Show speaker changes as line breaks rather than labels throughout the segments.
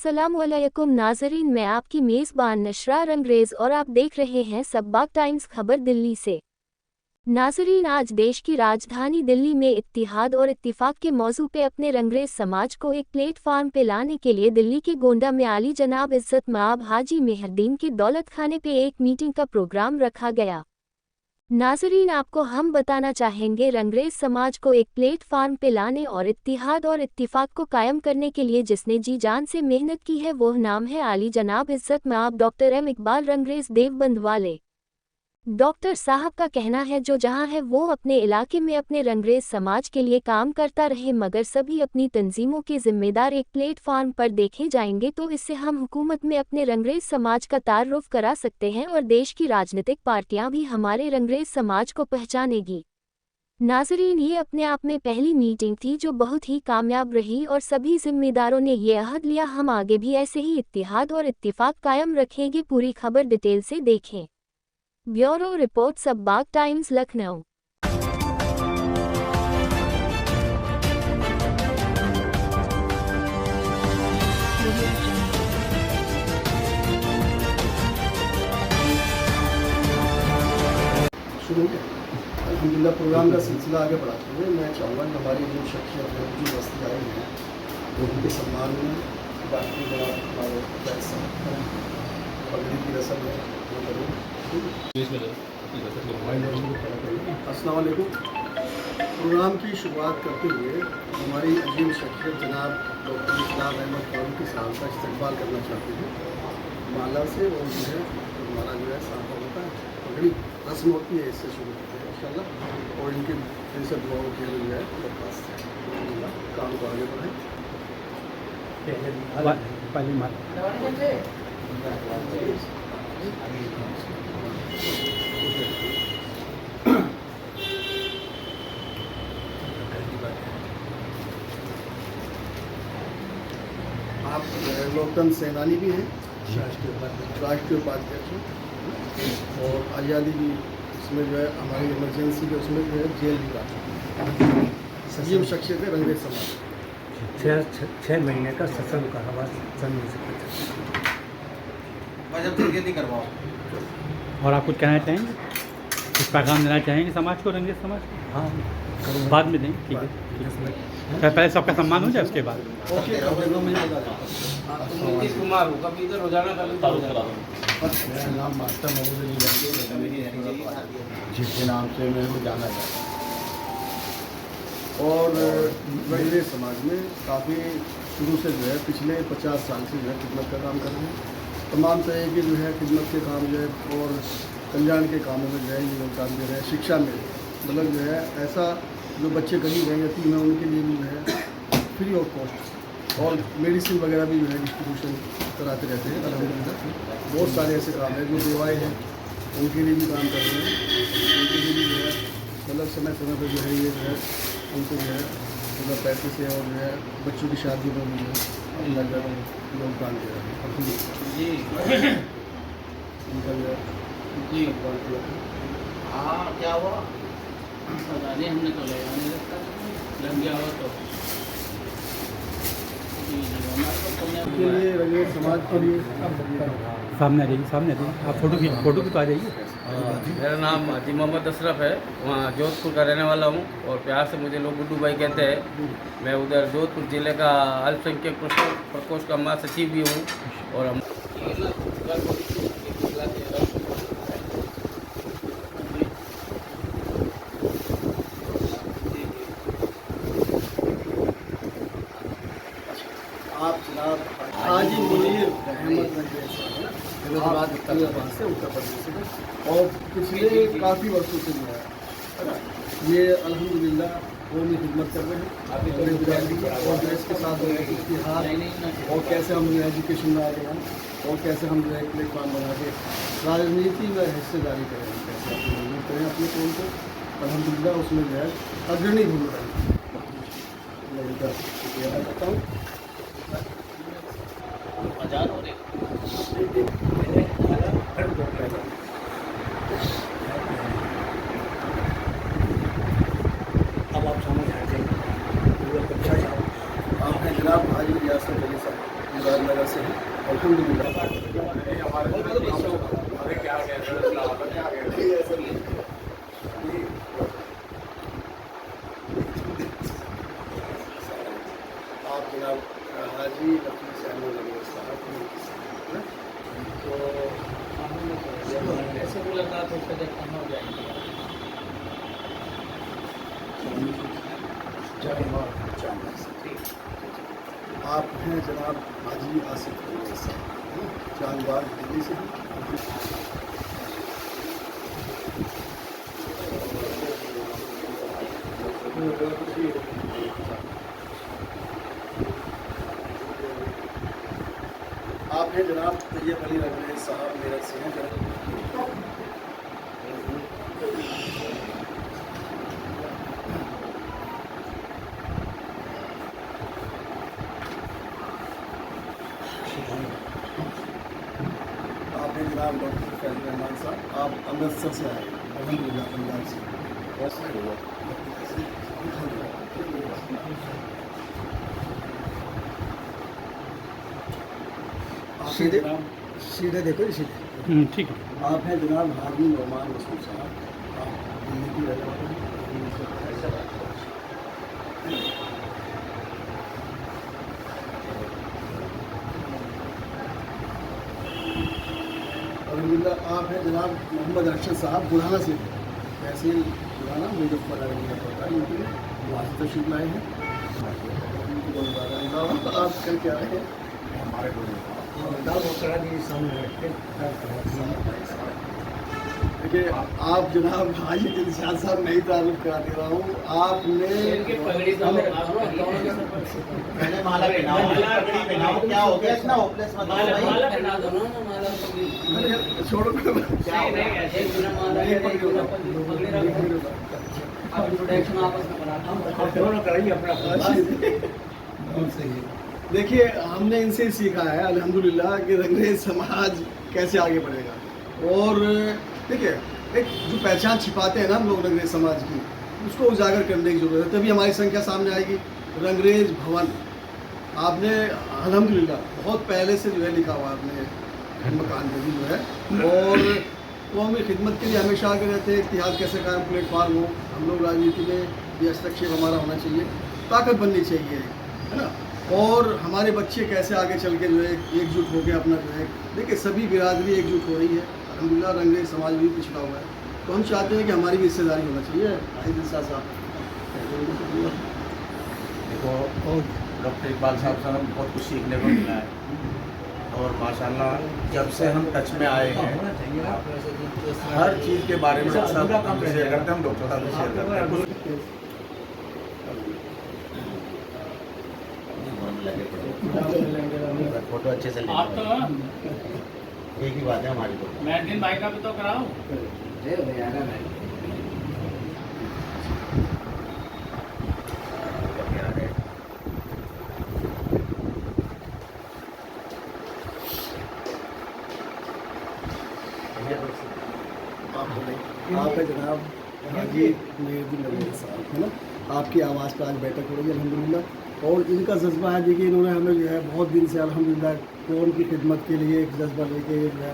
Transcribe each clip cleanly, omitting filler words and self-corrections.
अस्सलामुअलैकुम नाज़रीन, मैं आपकी मेज़बान नशरा रंगरेज़ और आप देख रहे हैं सबबाग टाइम्स खबर दिल्ली से। नाज़रीन, आज देश की राजधानी दिल्ली में इत्तिहाद और इत्तिफाक के मौजू पे अपने रंगरेज़ समाज को एक प्लेटफार्म पे लाने के लिए दिल्ली के गोंडा में आली जनाब इज़्ज़त माब हाजी मेहरदीन के दौलत खाने पे एक मीटिंग का प्रोग्राम रखा गया। नाज़रीन, आपको हम बताना चाहेंगे रंगरेज़ समाज को एक प्लेटफार्म पे लाने और इत्तिहाद और इत्तिफाक को कायम करने के लिए जिसने जी जान से मेहनत की है वो नाम है आली जनाब इज़्ज़त माब डॉक्टर एम इकबाल रंगरेज़ देवबंद वाले। डॉक्टर साहब का कहना है जो जहां है वो अपने इलाके में अपने रंगरेज समाज के लिए काम करता रहे, मगर सभी अपनी तंजीमों के जिम्मेदार एक प्लेटफार्म पर देखे जाएंगे तो इससे हम हुकूमत में अपने रंगरेज समाज का तारुफ करा सकते हैं और देश की राजनीतिक पार्टियां भी हमारे रंगरेज समाज को पहचानेगी। नाजरीन, ये अपने आप में पहली मीटिंग थी जो बहुत ही कामयाब रही और सभी जिम्मेदारों ने ये अहद लिया हम आगे भी ऐसे ही इत्तिहाद और इत्तिफाक कायम रखेंगे। पूरी खबर डिटेल से देखें। ब्यूरो रिपोर्ट सबबाग टाइम्स लखनऊ।
शुरू अल्हम्दुलिल्लाह प्रोग्राम का सिलसिला आगे बढ़ाते हुए मैं चाहूँगा कि हमारी जो शख्सियत है जो बस्ती आई है उनके सम्मान में बाकी बड़ा हमारे पगड़ी की रस्म है वो करूँ। अस्सलाम वालेकुम। प्रोग्राम की शुरुआत करते हुए हमारी अजीम शख्सियत जनाब डॉक्टर इस्लाम अहमद फारूकी साहब का इस्तकबाल करना चाहते हैं माला से, और जो है हमारा जो है साहब होता है पगड़ी रस्म होती है, इससे शुरू करते हैं इंशाल्लाह, और इनके फिर से दुआओं के लिए जो है दरख्वास्त है काम को आगे बढ़ाएं। आप लोकतंत्र सेनानी भी हैं, राष्ट्रीय उपाध्यक्ष हैं, और आज़ादी भी इसमें जो है हमारी इमरजेंसी के उसमें जो है जेल भी काटी। ये शख्सियत है रंगरेज समाज।
6 महीने का सत्संग कारावास करवाओ। और आप कुछ कहना चाहेंगे, कुछ पैगाम देना चाहेंगे समाज को, रंगरेज समाज को? हाँ, बाद में देंगे, ठीक है। पहले सबका सम्मान हो जाए उसके बाद।
मेरा नाम मास्टर मोहम्मद जिसके नाम से मेरे को जाना जाता है, और रंगरेज समाज में काफ़ी शुरू से जो है पिछले 50 साल से जो है खिदमत का काम कर रहे हैं। तमाम तरह के जो है खिदमत के काम जो है और कल्याण के कामों में जो है ये योगदान दे रहे हैं। शिक्षा में मतलब जो है ऐसा जो बच्चे गरीब हैं यतीम हैं उनके लिए भी जो है फ्री ऑफ कॉस्ट और मेडिसिन वगैरह भी जो है डिस्ट्रीब्यूशन कराते रहते हैं। अल्हम्दुलिल्लाह बहुत सारे ऐसे काम हैं जो बेवाएँ हैं उनके लिए भी काम कर रहे हैं। उनके लिए भी जो है मतलब समय समय पर जो है ये जो है उनको जो है मतलब पैसे से और जो है बच्चों की शादी में भी जो है योगदान दे रहे हैं। उनका जो है
हाँ क्या हुआ पता नहीं, हमने तो ले आने लग गया हो तो
के लिए रंगरेज समाज के लिए
सामने आ जाइए, सामने आ जाइए। आप फोटो की तो आ जाइए।
मेरा नाम हाजी मोहम्मद अशरफ है, वहाँ जोधपुर का रहने वाला हूँ और प्यार से मुझे लोग गुड्डू भाई कहते हैं। मैं उधर जोधपुर ज़िले का अल्पसंख्यक प्रकोष्ठ का महासचिव भी हूँ और हम
आप जनाब हाजी मुनीर अहमद रंगरेज से उत्तर प्रदेश से, और पिछले काफ़ी वर्षों से जो है ना ये अल्हम्दुलिल्लाह कौमी खिदमत कर रहे हैं बड़े बिरादरी की, और जो इसके साथ जो है इत्तिहाद और कैसे हम जो है एजुकेशन में आगे हैं और कैसे हम जो है प्लेटफॉर्म बना के राजनीति में हिस्सेदारी करें, कैसे अपनी मजबूत करें अपने कौम को। अल्हम्दुलिल्लाह उसमें जो है अग्रणी भूमिका करता हूँ।
आजाद हो रहे
अब आप समझ आ जाएंगे।
आप हैं जनाब हाजी रियासत अली साहब नगर से हैं आप जनाब हाजी लक्ष्मी सैनो नगर साहब तो
ऐसे मुलाकात हो सके कहाँ हो जाएगी?
आप हैं जनाब हाजी आसिफ साहब जानबाग दिल्ली से हैं। आप हैं जनाब तैयब अली रंगरेज साहब मेरठ से हैं जनाब। आप हैं जनाब डॉक्टर फैजल रहमान साहब आप अमृतसर से आए अल्हम्दुलिल्लाह पंजाब से सीधे सीधे देखो सीधे
ठीक है।
आप हैं जनाब हाजी नौमान मसूद साहब आप दिल्ली की रहने वाले हैं। अल्हम्दुलिल्लाह आप हैं जनाब मोहम्मद अरशद साहब बुढ़ाना से तहसील बुढ़ाना मुजफ्फरनगर पड़ता है यूपी में वहाँ से तशरीफ लाए हैं। आप कल क्या रहे हैं हमारे देखिए आप जनाब हाजी दिलशाद साहब नहीं तारुफ करा दे रहा हूँ आपने
पहले माला पहनाओ क्या हो गया इतना होपलेस मत हो भाई
छोड़ो
क्या हो गया
देखिए हमने इनसे सीखा है अल्हम्दुलिल्लाह कि रंगरेज समाज कैसे आगे बढ़ेगा। और देखिए एक जो पहचान छिपाते हैं ना हम लोग रंगरेज समाज की उसको उजागर करने की ज़रूरत है तभी हमारी संख्या सामने आएगी। रंगरेज भवन आपने अल्हम्दुलिल्लाह बहुत पहले से जो है लिखा हुआ आपने मकान पे भी जो है और कौमी खिदमत के लिए हमेशा आगे रहते हैं। इत्तेहाद कैसे कायम प्लेटफार्म हो हम लोग राजनीति में ये हस्तक्षेप हमारा होना चाहिए ताकत बननी चाहिए है ना। और हमारे बच्चे कैसे आगे चल के जो है एकजुट होकर अपना जो है देखिए सभी बिरादरी एकजुट हो रही है अल्हम्दुलिल्लाह। रंगरेज समाज भी पिछड़ा हुआ है तो हम चाहते हैं कि हमारी भी हिस्सेदारी होना चाहिए। दिलशाद साहब
देखो डॉक्टर इकबाल साहब से हमें बहुत कुछ सीखने को मिला है और माशाल्लाह जब से हम टच में आए हैं हर चीज़ के बारे में सब हम शेयर करते हैं हम डॉक्टर साहब से शेयर करते हैं। फोटो अच्छे से
आप तो
एक ही बात है हमारी तो
मैगजीन भाई का भी तो कराओ।
आप है जनाब हाजी मेहदुल नबी साहब है ना। आपकी आवाज़ पर आज बैठक हो रही है अल्हम्दुलिल्लाह और इनका जज्बा है देखिए इन्होंने हमें जो है बहुत दिन से अल्हम्दुलिल्लाह कौम की खिदमत के लिए एक जज्बा लेके जो है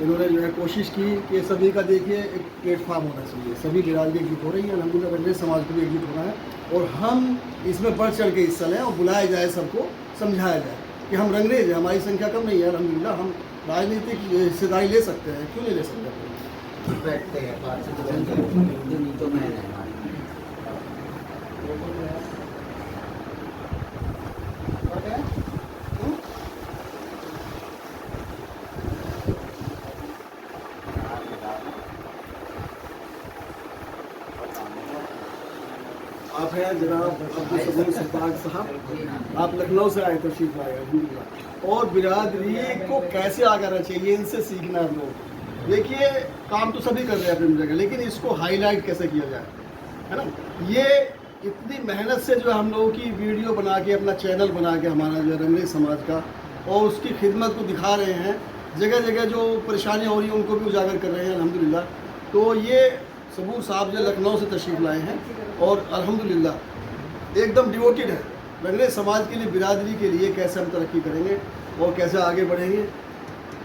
इन्होंने जो है कोशिश की कि सभी का देखिए एक प्लेटफार्म होना चाहिए। सभी बिरादरी एकजुट हो रही है अल्हम्दुलिल्लाह रंगरेज समाज को भी एकजुट होना है और हम इसमें बढ़ चढ़ के हिस्सा लें और बुलाया जाए सबको समझाया जाए कि हम रंगरेज हैं हमारी संख्या कम नहीं है अल्हम्दुलिल्लाह हम राजनीतिक हिस्सेदारी ले सकते हैं क्यों नहीं ले सकते।
बैठते हैं बात से तो मैं
आप हैं जनाब अब्दुल समद सरताज साहब आप लखनऊ से आए तशरीफ लाए अल्हम्दुलिल्लाह और बिरादरी को कैसे आगे आना चाहिए इनसे सीखना हम लोग। देखिए काम तो सभी कर रहे हैं अपनी जगह लेकिन इसको हाईलाइट कैसे किया जाए है ना। ये इतनी मेहनत से जो हम लोगों की वीडियो बना के अपना चैनल बना के हमारा जो रंगरेज समाज का और उसकी खिदमत को दिखा रहे हैं जगह जगह जो परेशानियाँ हो रही हैं उनको भी उजागर कर रहे हैं अल्हम्दुलिल्लाह। तो ये सबूर साहब जो लखनऊ से तशरीफ़ लाए हैं और अल्हम्दुलिल्लाह एकदम डिवोटेड है रंगरेज समाज के लिए, बिरादरी के लिए कैसे हम तरक्की करेंगे और कैसे आगे बढ़ेंगे।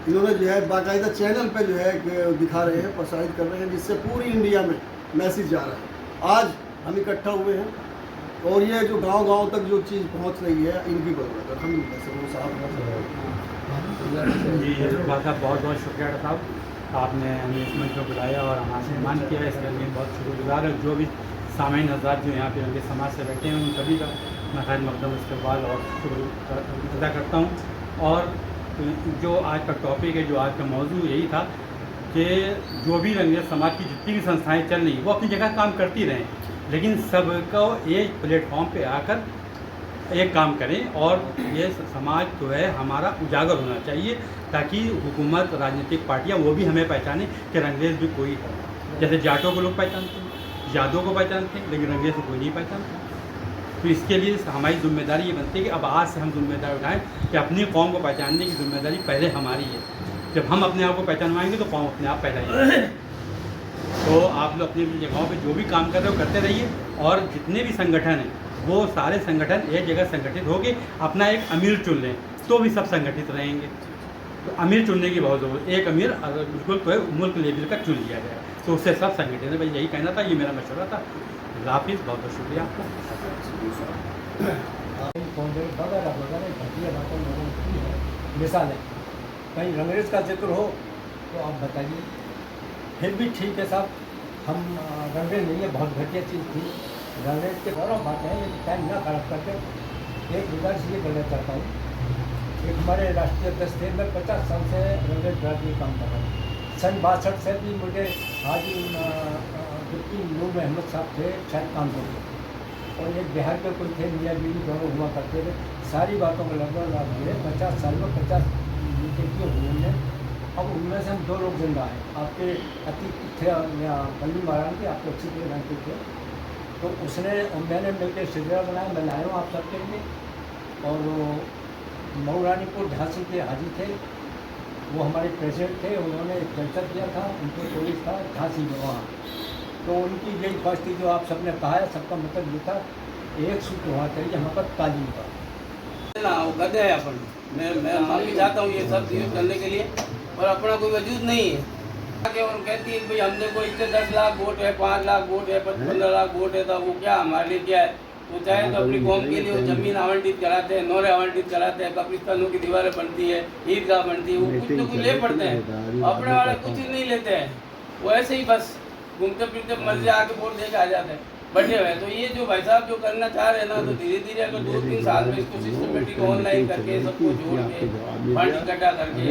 इन्होंने जो है बाकायदा चैनल पे जो है दिखा रहे हैं, प्रसारित कर रहे हैं, जिससे पूरी इंडिया में मैसेज जा रहा है। आज हम इकट्ठा हुए हैं और ये जो गांव-गांव तक जो चीज़ पहुंच रही है, इनकी बदौलत है। हम
जी डॉक्टर साहब बहुत बहुत शुक्रिया डॉक्टर साहब, आपने हमें इस मंच पर बुलाया और हमारा सम्मान किया, इसके लिए बहुत शुक्रगुजार है। जो भी सामान्य हज़रात जो यहाँ पे रंगरेज समाज से बैठे हैं उन सभी का मैं खैर मकदम इस्तेमाल और शुक्र अदा करता हूँ। और जो आज का टॉपिक है, जो आज का मौजू यही था कि जो भी रंगरेज समाज की जितनी भी संस्थाएँ चल रही वो अपनी जगह काम करती रहें, लेकिन सबको एक प्लेटफॉर्म पे आकर एक काम करें और ये समाज जो है हमारा उजागर होना चाहिए, ताकि हुकूमत, राजनीतिक पार्टियां वो भी हमें पहचानें कि रंगरेज भी कोई है। जैसे जाटों को लोग पहचानते हैं, यादों को पहचानते हैं, लेकिन रंगरेज को कोई नहीं पहचानता। तो इसके लिए हमारी जिम्मेदारी ये बनती है कि अब आज से हम जिम्मेदारी उठाएँ कि अपनी कौम को पहचानने की जिम्मेदारी पहले हमारी है। जब हम अपने आप को पहचानवाएंगे तो कौम अपने आप पहले ही। तो आप लोग अपनी अपनी जगहों पे जो भी काम कर रहे हो करते रहिए, और जितने भी संगठन हैं वो सारे संगठन एक जगह संगठित होकर अपना एक अमीर चुन लें, तो भी सब संगठित रहेंगे। तो अमीर चुनने की बहुत ज़रूरत, एक अमीर अगर बिल्कुल तो मुल्क लेवल का चुन लिया जाए तो उससे सब संगठित है। भाई यही कहना था, ये मेरा मशवरा था। हाफिज़, बहुत बहुत शुक्रिया आपका।
मिसाल है, कहीं रंगरेज का जिक्र हो तो आप बताइए। फिर भी ठीक है साहब, हम रंगरेज नहीं है, बहुत घटिया चीज़ थी। रंगरेज के गौरव बात है, ये टाइम ना खराब करके एक गुजारिश ये करना चाहता हूँ। एक हमारे राष्ट्रीय अध्यक्ष थे, मैं 50 साल से रंगरेज ब्रांच में काम कर रहा हूँ। सन 62 से भी मुझे हाजी डिप्टी नूर अहमद साहब थे, शायद काम करते, और एक बिहार के कोई थे, मियाँ बीवी दोनों हुआ करते थे। सारी बातों को लगभग लाभ मिले। 50 साल में 50 मीटिंग की हुए। अब उनमें से हम 2 लोग जिंदा हैं। आपके अतीत थे यहाँ बल्ली महाराज के, आपको अच्छी तरह जानते थे। तो उसने मैंने मिलकर सिलसिला बनाया, मैं लाया हूँ आप सबके लिए। और मऊरानीपुर झांसी के हाजी थे, वो हमारे प्रेसिडेंट थे, उन्होंने एक जलसा किया था, उनको पुलिस था झांसी में वहाँ। तो उनकी यही ख्वाहिश थी जो आप सबने कहा है, सबका मतलब ये था एक सूत्र होना चाहिए यहाँ पर तालीम का।
वो गधे है अपन, मैं माफी चाहता हूँ ये सब यूज करने के लिए, और अपना कोई वजूद नहीं है। और कहती है भाई हमने कोई इतने 10 लाख वोट है, 5 लाख वोट है, 15 लाख वोट है, तो वो क्या हमारे लिए क्या है। वो चाहे तो अपनी कौम के लिए वो जमीन आवंटित कराते हैं, नौरे आवंटित कराते हैं, कब्रिस्तानों की दीवारें बनती है, ईदगाह बनती है, वो कुछ तो कुछ ले पड़ते हैं। अपने वाले कुछ ही नहीं लेते हैं, वो ऐसे ही बस घूमते फिरते मर्जी आके वोट देके आ जाते हैं, बैठे हुए। तो ये जो भाई साहब जो करना चाह रहे हैं ना, तो धीरे धीरे अगर 2-3 साल में इसको सिस्टमेटिक ऑनलाइन करके सबको जोड़ के फंड इकट्ठा करके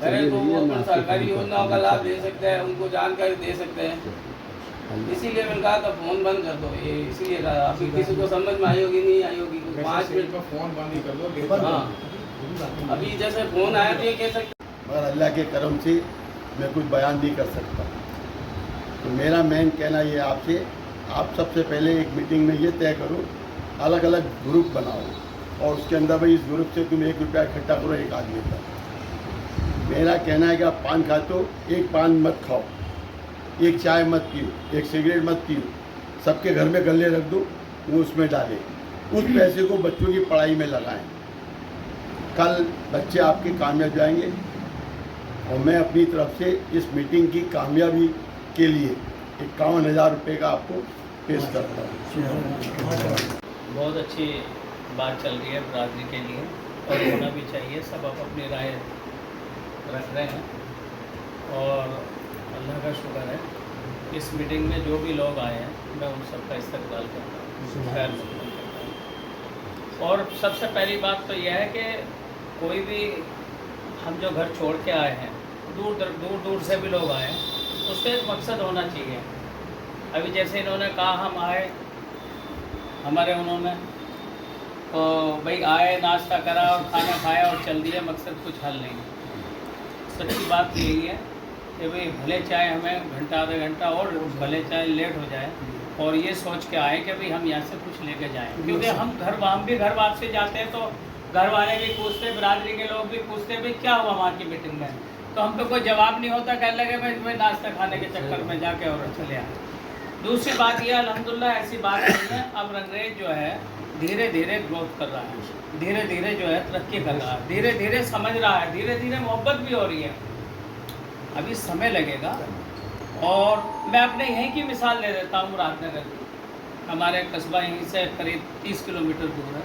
करें तो वो अपन सरकारी योजनाओं का लाभ दे सकते हैं, उनको जानकारी दे सकते हैं। इसीलिए मैंने कहा था फोन बंद कर दो, ये इसीलिए कहा। अभी किसी को समझ में आई होगी नहीं आई होगी, 5 मिनट में फोन बंद ही कर दो। हाँ, अभी जैसे फोन आया तो ये कह सकते,
मगर अल्लाह के करम से मैं कुछ बयान नहीं कर सकता। तो मेरा मेन कहना ये आपसे, आप सबसे पहले एक मीटिंग में ये तय करो, अलग अलग ग्रुप बनाओ, और उसके अंदर भाई इस ग्रुप से तुम 1 रुपया इकट्ठा करो एक आदमी का। मेरा कहना है कि आप पान खाते हो, एक पान मत खाओ, एक चाय मत पियो, एक सिगरेट मत पियो, सबके घर में गल्ले रख दो, वो उसमें डालें। उस पैसे को बच्चों की पढ़ाई में लगाएं, कल बच्चे आपके कामयाब जाएंगे। और मैं अपनी तरफ से इस मीटिंग की कामयाबी के लिए 51,000 रुपये का आपको पेश करता हूँ।
बहुत अच्छी बात चल रही है बरादरी के लिए, और होना भी चाहिए। सब आप अपनी राय रख रहे हैं, और अल्लाह का शुक्र है इस मीटिंग में जो भी लोग आए हैं मैं उन सबका इस्तकबाल करता हूँ, खैर मकबूल करता हूँ। और सबसे पहली बात तो यह है कि कोई भी हम जो घर छोड़ के आए हैं, दूर दूर से भी लोग आए हैं, उसका एक मकसद होना चाहिए। अभी जैसे इन्होंने कहा हम आए, हमारे उन्होंने तो भाई आए, नाश्ता करा और खाना खाया और चल दिया, मकसद कुछ हल नहीं। सच्ची बात यही है कि भाई भले चाहे हमें घंटा आधा घंटा और भले चाहे लेट हो जाए, और ये सोच के आए कि भाई हम यहाँ से कुछ लेके जाएं। क्योंकि हम भी घर वापसी जाते हैं तो घर वाले भी पूछते, बिरादरी के लोग भी पूछते भाई क्या हुआ वहाँ की मीटिंग में, तो हम पे कोई जवाब नहीं होता, कहने लगे भाई नाश्ता खाने के चक्कर में जाके और चले आए। दूसरी बात यह अल्हम्दुलिल्लाह ऐसी बात नहीं है, अब रंगरेज जो है धीरे धीरे ग्रोथ कर रहा है, धीरे धीरे जो है तरक्की कर रहा है, धीरे धीरे समझ रहा है, धीरे धीरे मोहब्बत भी हो रही है। अभी समय लगेगा। और मैं अपने यहीं की मिसाल ले देता हूँ, मुरादनगर की। हमारे कस्बा यहीं से करीब 30 किलोमीटर दूर है।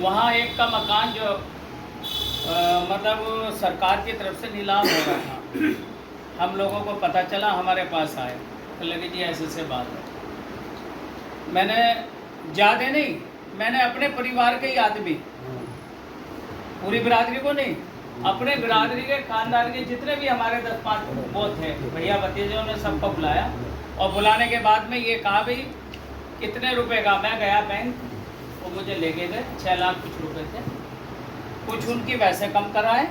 वहाँ एक का मकान जो मतलब सरकार की तरफ से नीलाम हो रहा था। हम लोगों को पता चला, हमारे पास आए, तो लगे जी ऐसे बात है। मैंने ज़्यादा नहीं, मैंने अपने परिवार के ही आदमी, पूरी बिरादरी को नहीं, अपने बिरादरी के खानदान के जितने भी हमारे 10-5 वो थे, भैया भतीजों ने सबको बुलाया। और बुलाने के बाद में ये कहा भाई कितने रुपए का। मैं गया बैंक, वो मुझे लेके गए 6 लाख कुछ रुपए थे। कुछ उनकी वैसे कम कराए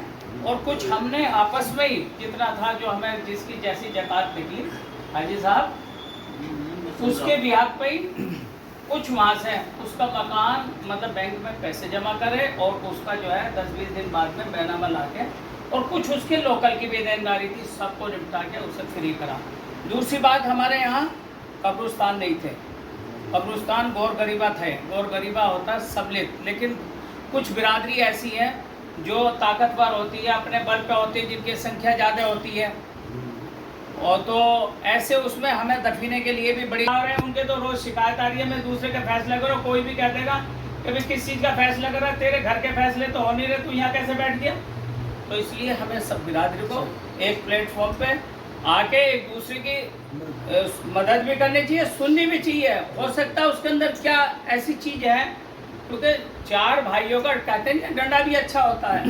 और कुछ हमने आपस में ही जितना था, जो हमें जिसकी जैसी ज़कात निकली, हाजी साहब उसके बिहार पे ही कुछ वहाँ से उसका मकान मतलब बैंक में पैसे जमा करे और उसका जो है 10-20 दिन बाद में बैनामा ला के, और कुछ उसके लोकल की भी देनदारी थी, सबको निपटा के उसे फ्री करा। दूसरी बात, हमारे यहाँ कब्रिस्तान नहीं थे। कब्रिस्तान गौर गरीबा थे। गौर गरीबा होता है सबलित, लेकिन कुछ बिरादरी ऐसी है जो ताकतवर होती है, अपने बल पे होती है, जिनकी संख्या ज़्यादा होती है। और तो ऐसे उसमें हमें दफीने के लिए भी बड़ी आ रहे हैं। उनके तो रोज़ शिकायत आ रही है, मैं दूसरे का फैसला करो। कोई भी कह देगा कि भाई किस चीज़ का फैसला कर रहा है, तेरे घर के फैसले तो हो नहीं रहे, तू यहाँ कैसे बैठ गया। तो इसलिए हमें सब बिरादरी को एक प्लेटफॉर्म पे आके एक दूसरे की मदद भी करनी चाहिए, सुननी भी चाहिए। हो सकता है उसके अंदर क्या ऐसी चीज़ है, क्योंकि 4 भाइयों का कहते हैं डंडा भी अच्छा होता है।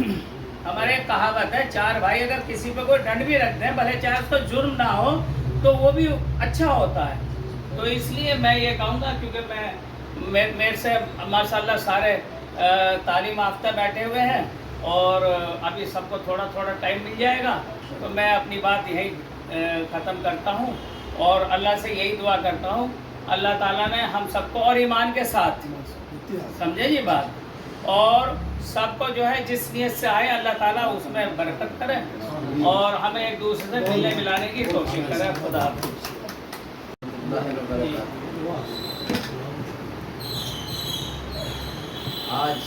हमारे एक कहावत है, 4 भाई अगर किसी पे कोई दंड भी रख दें, भले चाहे उसको जुर्म ना हो, तो वो भी अच्छा होता है। तो इसलिए मैं ये कहूँगा, क्योंकि मेरे से माशाल्लाह सारे तालीम याफ्ता बैठे हुए हैं और अभी सबको थोड़ा थोड़ा टाइम मिल जाएगा, तो मैं अपनी बात यही ख़त्म करता हूँ और अल्लाह से यही दुआ करता हूँ, अल्लाह ताला ने हम सबको और ईमान के साथ, समझे जी बात, और सबको जो है जिस नियत से आए अल्लाह ताला उसमें बरकत करे और हमें एक दूसरे से मिलने मिलाने की कोशिश करे। खुदा हाफ़िज़।
आज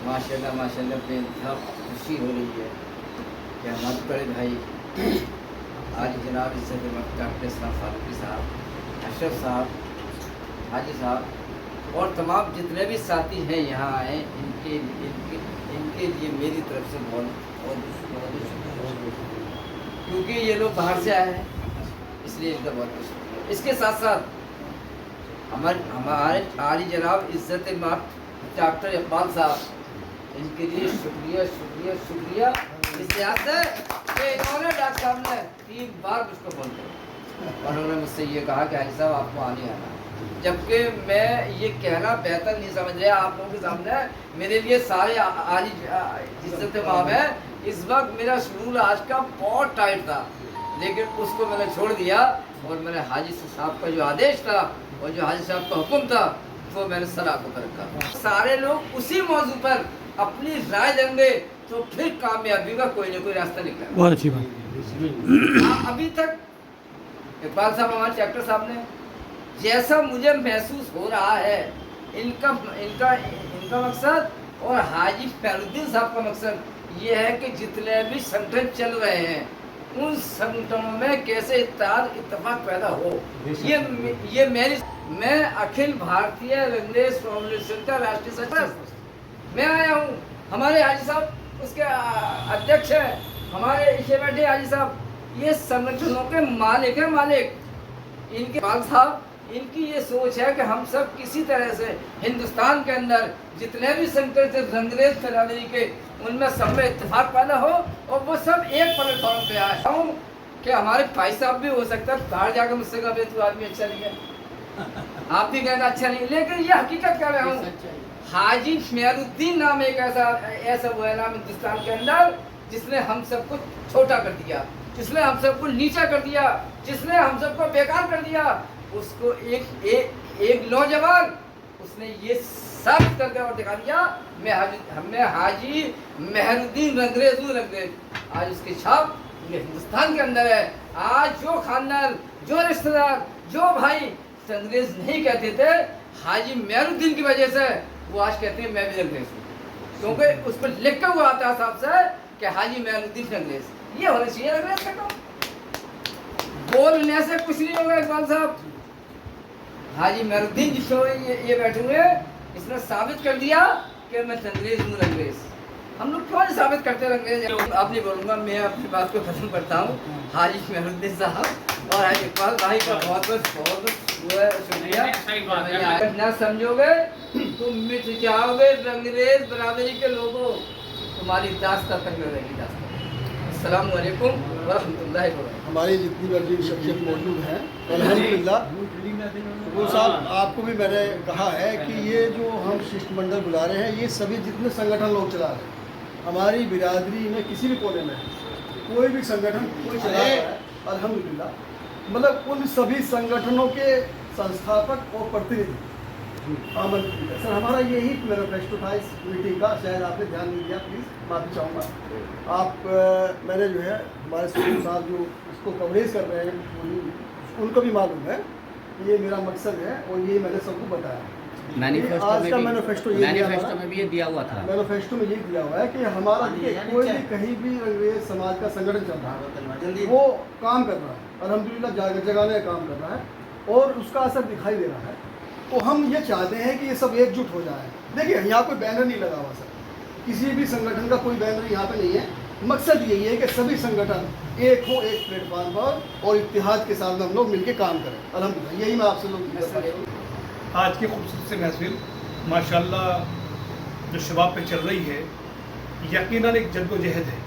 माशाल्लाह माशाल्लाह बेहद खुशी हो रही है कि हमारे बड़े भाई आज जनाब इज़्ज़त डॉक्टर इस्लाम फारूकी साहब, अशरफ साहब, हाजी साहब और तमाम जितने भी साथी हैं यहाँ आए, इनके लिए मेरी तरफ से बहुत क्योंकि ये लोग बाहर से आए हैं, इसलिए इनका बहुत शुक्रिया। इसके साथ साथ हमारे आली जनाब इज़्ज़त डॉक्टर इकबाल साहब, इनके लिए शुक्रिया शुक्रिया शुक्रिया। इस लिहाज से कि इन्होंने डॉक्टर साहब ने 3 बार मुझको फोन किया, उन्होंने मुझसे ये कहा कि हाजी साहब आपको आने आना, जबकि मैं ये कहना बेहतर नहीं समझ रहा आप लोगों के सामने। मेरे लिए सारे आली इज़्ज़त माम है। इस वक्त मेरा शेड्यूल आज का बहुत टाइट था, लेकिन उसको मैंने छोड़ दिया और मैंने हाजी साहब का जो आदेश था और जो हाजी साहब का हुक्म था वो मैंने सर आंखों पर रखा। सारे लोग उसी मौजू पर अपनी राय देंगे तो फिर कामयाबी का कोई ना कोई रास्ता निकलेगा।
बहुत अच्छी बात।
अभी तक इकबाल साहब, हमारे डॉक्टर साहब ने, जैसा मुझे महसूस हो रहा है, इनका इनका इनका मकसद और हाजी फैरुद्दीन साहब का मकसद ये है कि जितने भी संगठन चल रहे हैं उन संगठनों में कैसे इत्तेफाक पैदा हो। ये मैं अखिल भारतीय रंगरेज फाउंडेशन का राष्ट्रीय सचिव मैं आया हूँ। हमारे हाजी साहब उसके अध्यक्ष हैं, हमारे इसे बैठे हाजी साहब ये संगठनों के मालिक हैं। मालिक इनके बाल साहब, इनकी ये सोच है कि हम सब किसी तरह से हिंदुस्तान के अंदर जितने भी संगठन थे रंगरेज बिरादरी के, उनमें सब में इत्तेफाक पैदा हो और वो सब एक प्लेटफॉर्म पे आए। हूँ कि हमारे भाई साहब भी हो सकता है बाहर जाकर मुझसे कहा तू आदमी अच्छा नहीं है, आप भी कहना अच्छा नहीं, लेकिन ये हकीकत कह रहा हूँ। हाजी मेहरुद्दीन नाम एक ऐसा वो है नाम हिंदुस्तान के अंदर जिसने हम सबको छोटा कर दिया, जिसने हम सबको नीचा कर दिया, जिसने हम सबको बेकार कर दिया। उसको एक नौजवान उसने ये साबित करके और दिखा दिया। मैं हाजी मेहरुद्दीन रंगरेज आज उसकी छाप ये हिंदुस्तान के अंदर है। आज जो खानदान, जो रिश्तेदार, जो भाई रंगरेज नहीं कहते थे, हाजी मेहरुद्दीन की वजह से वो आज कहते हैं मैं भी अंग्रेज हूँ, क्योंकि उस पर लिखा हुआ आता है साहब से कि हाजी मेहरुद्दीन अंग्रेज। ये होना चाहिए अंग्रेज का काम, बोलने से कुछ नहीं होगा। इकबाल साहब, हाजी मेहरुद्दीन जिसको ये बैठे हुए, इसने साबित कर दिया कि मैं अंग्रेज हूँ। अंग्रेज हम लोग क्यों नहीं साबित करते अंग्रेज? आप नहीं बोलूँगा, मैं अपनी बात को खत्म करता हूँ। हाजी मेहरुद्दीन साहब और हाजी इकबाल भाई का बहुत बहुत शुक्रिया। न समझोगे तो मिट जाओगे अंग्रेज बरादरी के लोगों, तुम्हारी दास्तां तक न रहेगी दास्तां। अस्सलाम वालेकुम व रहमतुल्लाहि व बरकातहू।
हमारी जितनी बड़ी शख्सियत मौजूद हैं अल्हम्दुलिल्लाह। वो साहब आपको भी मैंने कहा है कि ये जो हम शिष्टमंडल बुला रहे हैं, ये सभी जितने संगठन लोग चला रहे हैं हमारी बिरादरी में किसी भी कोने में कोई भी संगठन कोई चला रहा है अल्हम्दुलिल्लाह, मतलब उन सभी संगठनों के संस्थापक और प्रतिनिधि आमंत्रित है। सर हमारा यही मैनिफेस्टो था इस मीटिंग का, शायद आपने ध्यान नहीं दिया, प्लीज़ माफ़ी चाहूँगा। आप मैंने जो है हमारे सुनील साहब जो इसको कवरेज कर रहे हैं उनको भी मालूम है कि ये मेरा मकसद है और ये मैंने सबको बताया। मैनिफेस्टो
में भी ये दिया हुआ था।
मैनिफेस्टो में ये दिया हुआ है कि हमारा कोई भी कहीं भी अंग्रेज समाज का संगठन चल रहा है वो काम कर रहा है अल्हम्दुलिल्लाह, जगाने का काम कर रहा है और उसका असर दिखाई दे रहा है। तो हम ये चाहते हैं कि ये सब एकजुट हो जाए। देखिए यहाँ कोई बैनर नहीं लगा हुआ सर, किसी भी संगठन का कोई बैनर यहाँ पे नहीं है। मकसद यही है कि सभी संगठन एक हो, एक प्लेटफॉर्म पर और इत्तेहाद के साथ हम लोग मिलकर काम करें। अल्हम्दुलिल्लाह यही मैं आपसे लोग
आज की खूबसूरत सी महफिल माशाल्लाह जो शबाब पे चल रही है, यकीनन एक जद्दोजहद है।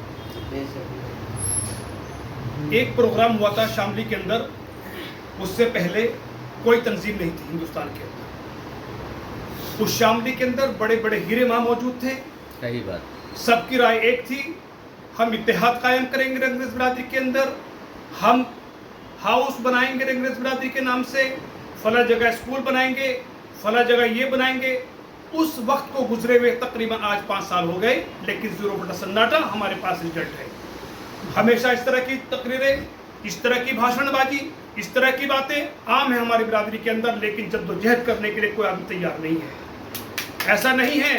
एक प्रोग्राम हुआ था शामली के अंदर, उससे पहले कोई तंजीम नहीं थी हिंदुस्तान के अंदर। उस शामली के अंदर बड़े बड़े हीरे मां मौजूद थे।
सही बात।
सबकी राय एक थी, हम इत्तेहाद कायम करेंगे अंग्रेज बिरादरी के अंदर, हम हाउस बनाएंगे अंग्रेज बिरादरी के नाम से, फला जगह स्कूल बनाएंगे, फला जगह ये बनाएंगे। उस वक्त को गुजरे हुए तकरीबन आज 5 साल हो गए, लेकिन 0 सन्नाटा हमारे पास रिजल्ट है। हमेशा इस तरह की तकरीरें, इस तरह की भाषणबाजी, इस तरह की बातें आम है हमारी बिरादरी के अंदर, लेकिन जद्दोजहद करने के लिए कोई आदमी तैयार नहीं है। ऐसा नहीं है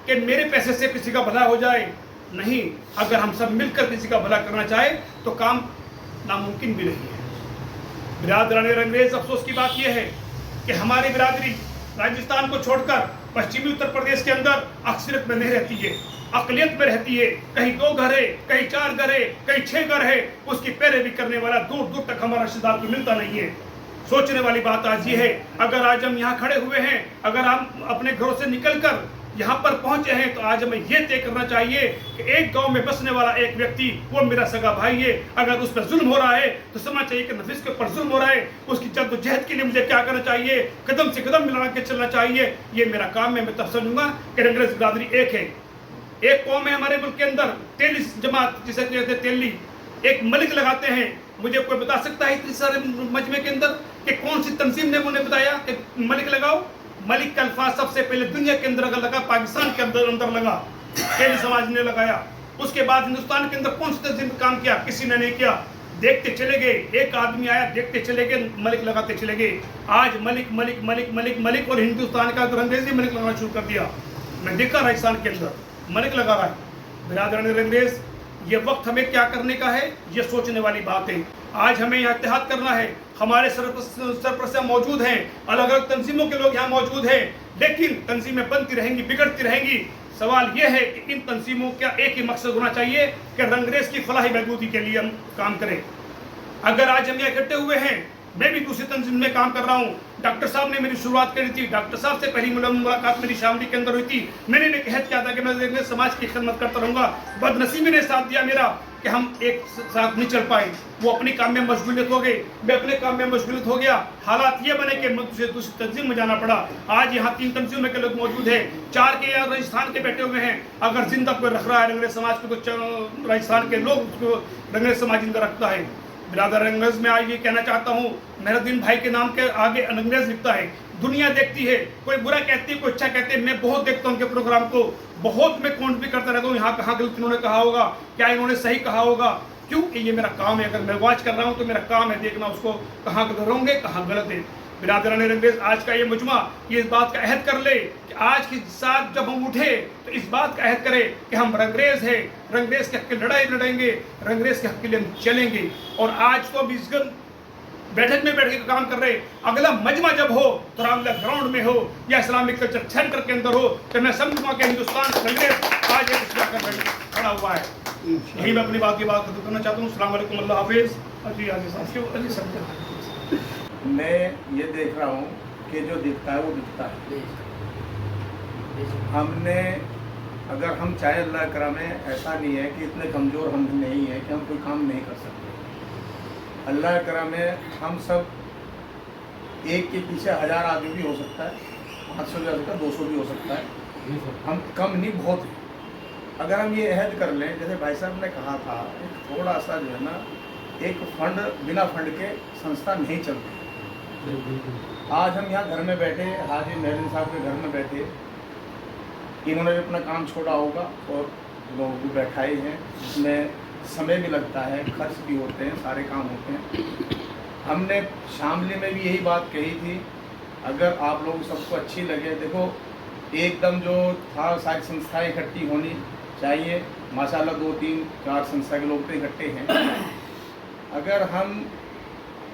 कि मेरे पैसे से किसी का भला हो जाए, नहीं, अगर हम सब मिलकर किसी का भला करना चाहे तो काम नामुमकिन भी नहीं है। बिरादरान अंग्रेज, अफसोस की बात यह है कि हमारी बिरादरी राजस्थान को छोड़कर पश्चिमी उत्तर प्रदेश के अंदर अक्सरियत में नहीं रहती है, अकलियत में रहती है। कहीं 2 घर है, कहीं 4 घर है, कहीं 6 घर है, उसकी पैरवी करने वाला दूर दूर तक हमारा रिश्तेदार को मिलता नहीं है। सोचने वाली बात आज ये है, अगर आज हम यहाँ खड़े हुए हैं, अगर हम अपने घरों से निकलकर यहाँ पर पहुंचे हैं, तो आज हमें ये तय करना चाहिए कि एक गांव में बसने वाला एक व्यक्ति वो मेरा सगा भाई है। अगर उस पर जुल्म हो रहा है तो समझना चाहिए कि नफिस के ऊपर जुल्म हो रहा है, उसकी जद्दोजहद के लिए मुझे क्या करना चाहिए, कदम से कदम मिला के चलना चाहिए। ये मेरा काम है। मैं तब समझूंगा कि अंग्रेज बिरादरी एक है, एक कौम है हमारे मुल्क के अंदर। 43 जमात जिसे कहते हैं तेली, एक मलिक लगाते हैं। मुझे कोई बता सकता है इतने सारे मजमे के अंदर कि कौन सी तंजीम ने उन्हें बताया कि मलिक लगाओ? मलिक का अल्फाज सबसे पहले दुनिया के अंदर अगर लगा, पाकिस्तान के अंदर लगा, तेली समाज ने लगाया। उसके बाद हिंदुस्तान के अंदर कौन सी तंजीम काम किया? किसी ने नहीं किया। देखते चले गए, एक आदमी आया, देखते चले गए, मलिक लगाते चले गए। आज मलिक मलिक मलिक मलिक मलिक और हिंदुस्तान का अंग्रेजी मलिक लगाना शुरू कर दिया। मैं देखा राजस्थान के अंदर मलिक लगा रहा है। बिरादरान अंग्रेज, ये वक्त हमें क्या करने का है, ये सोचने वाली बात है। आज हमें यहाँ इत्तेहाद करना है। हमारे सरपरस्त मौजूद हैं, अलग अलग तंजीमों के लोग यहाँ मौजूद हैं, लेकिन तंजीमें बनती रहेंगी, बिगड़ती रहेंगी। सवाल यह है कि इन तंजीमों का एक ही मकसद होना चाहिए कि अंग्रेज की फलाही बहबूदी के लिए हम काम करें। अगर आज हम यहाँ इकट्ठे हुए हैं, मैं भी दूसरी तंजीम में काम कर रहा हूँ। डॉक्टर साहब ने मेरी शुरुआत करी थी, डॉक्टर साहब से पहली मुलाकात मेरी शामली के अंदर हुई थी। मैंने कहत किया था कि मैं समाज की खिदमत करता रहूँगा। बदनसीबी ने साथ दिया मेरा कि हम एक साथ नहीं चल पाए। वो अपने काम में मशगूलियत हो गए, मैं अपने काम में मशगूलियत हो गया। हालात ये बने कि मुझे दूसरी तंजीम में जाना पड़ा। आज यहाँ 3 तंजीमों के लोग मौजूद हैं, 4 के यहाँ राजस्थान के बैठे हुए हैं। अगर जिंदा कोई रख रहा है अंग्रेज समाज को, तो राजस्थान के लोग उसको अंग्रेज समाज जिंदा रखता है। बिरादर अंग्रेज में आज ये कहना चाहता हूँ, मेहरुद्दीन भाई के नाम के आगे अंग्रेज लिखता है। दुनिया देखती है, कोई बुरा कहती है, कोई अच्छा कहते हैं। मैं बहुत देखता हूँ उनके प्रोग्राम को, बहुत मैं काउंट भी करता रहता हूँ। यहाँ कहाँ गलत इन्होंने कहा होगा, क्या इन्होंने सही कहा होगा, क्योंकि ये मेरा काम है। अगर मैं वॉच कर रहा हूँ तो मेरा काम है देखना उसको कहाँ गलत होंगे, कहाँ गलत है। बिरादरान रंगरेज आज का ये मजमा ये इस बात का अहद कर ले कि आज के साथ जब हम उठे तो इस बात का अहद करें कि हम रंगरेज हैं, रंगरेज के हक की लड़ाई लड़ेंगे, रंगरेज के हक के लिए हम चलेंगे। और आज तो अब इस बैठक में बैठ के काम कर रहे, अगला मजमा जब हो तो रामलीला ग्राउंड में हो या इस्लामिक कल्चर सेंटर के अंदर हो, तो मैं समझूंगा कि हिंदुस्तान रंगरेज आज एक कर खड़ा हुआ है। यही मैं अपनी बात की बात खत्म करना चाहता हूँ। अस्सलाम वालेकुम, अल्लाह हाफिज़।
मैं ये देख रहा हूँ कि जो दिखता है वो दिखता है। हमने अगर हम चाहे अल्लाह करम है, ऐसा नहीं है कि इतने कमज़ोर हम नहीं है कि हम कोई काम नहीं कर सकते। अल्लाह करम है, हम सब एक के पीछे 1000 आदमी भी हो सकता है, 500 भी हो सकता है, 200 भी हो सकता है। हम कम नहीं बहुत है। अगर हम ये अहद कर लें, जैसे भाई साहब ने कहा था, थोड़ा सा जो है ना, एक फंड बिना फंड के संस्था नहीं चलती। आज हम यहाँ घर में बैठे, हाजी मेहरीन साहब के घर में बैठे, इन्होंने भी अपना काम छोड़ा होगा और लोगों को बैठाए हैं। इसमें समय भी लगता है, खर्च भी होते हैं, सारे काम होते हैं। हमने शामली में भी यही बात कही थी, अगर आप लोग सबको अच्छी लगे, देखो एकदम जो था सारी संस्थाएं इकट्ठी होनी चाहिए। माशाल्लाह 2, 3, 4 संस्था के लोग तो इकट्ठे हैं। अगर हम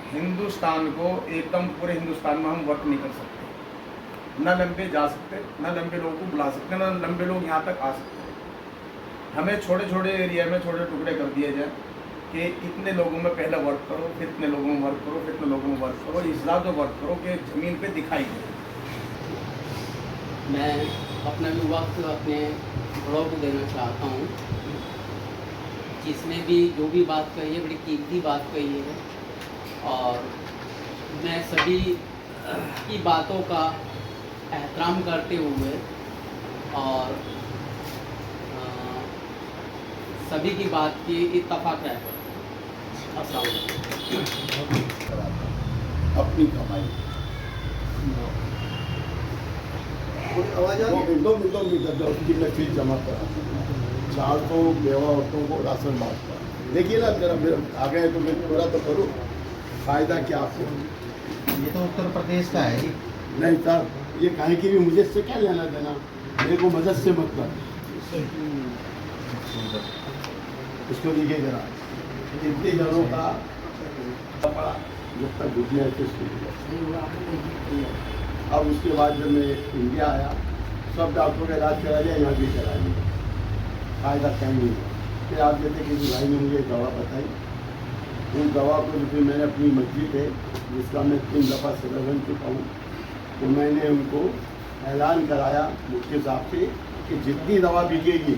हिंदुस्तान को एकदम पूरे हिंदुस्तान में हम वर्क नहीं कर सकते, ना लंबे जा सकते, ना लंबे लोगों को बुला सकते, ना लंबे लोग यहाँ तक आ सकते। हमें छोटे छोटे एरिया में छोटे टुकड़े कर दिए जाए कि इतने लोगों में पहले वर्क करो, फिर इतने लोगों में वर्क करो, फिर इतने लोगों में वर्क करो, इस हिसाब से वर्क करो कि ज़मीन पे दिखाई दे।
मैं अपना भी वक्त अपने बड़ों को देना चाहता हूँ। जिसने भी जो भी बात कही है, बड़ी कीमती बात कही है, और मैं सभी की बातों का एहतराम करते हुए और सभी की बात की इत्तफाक रहता है। अस्सलाम वालेकुम।
अपनी कमाई आवाज़ दो मीटर की मैं फीस जमा करा 400 बेवा औरतों को राशन बांटता। देखिए ना, जरा मेरा आ गए तो मैं पूरा तो करूँ, फ़ायदा क्या आपको?
ये तो उत्तर प्रदेश का है।
नहीं साहब, ये कहे कि भी मुझे इससे क्या लेना देना, मेरे को मदद से मतलब। उसको देखिए जरा, इतने जनों का पड़ा जब तक बुझने अब उसके बाद जब मैं इंडिया आया, सब डॉक्टरों का इलाज करा लिया, यहाँ भी करा लिया, फ़ायदा कहीं नहीं। फिर आप कहते किसी भाई ने मुझे दवा बताई, उन दवा को फिर मैंने अपनी मस्जिद है जिसका मैं 3 दफ़ा सदर बन चुका हूँ, तो मैंने उनको ऐलान कराया मुफ्ती साहब से कि जितनी दवा बिकेगी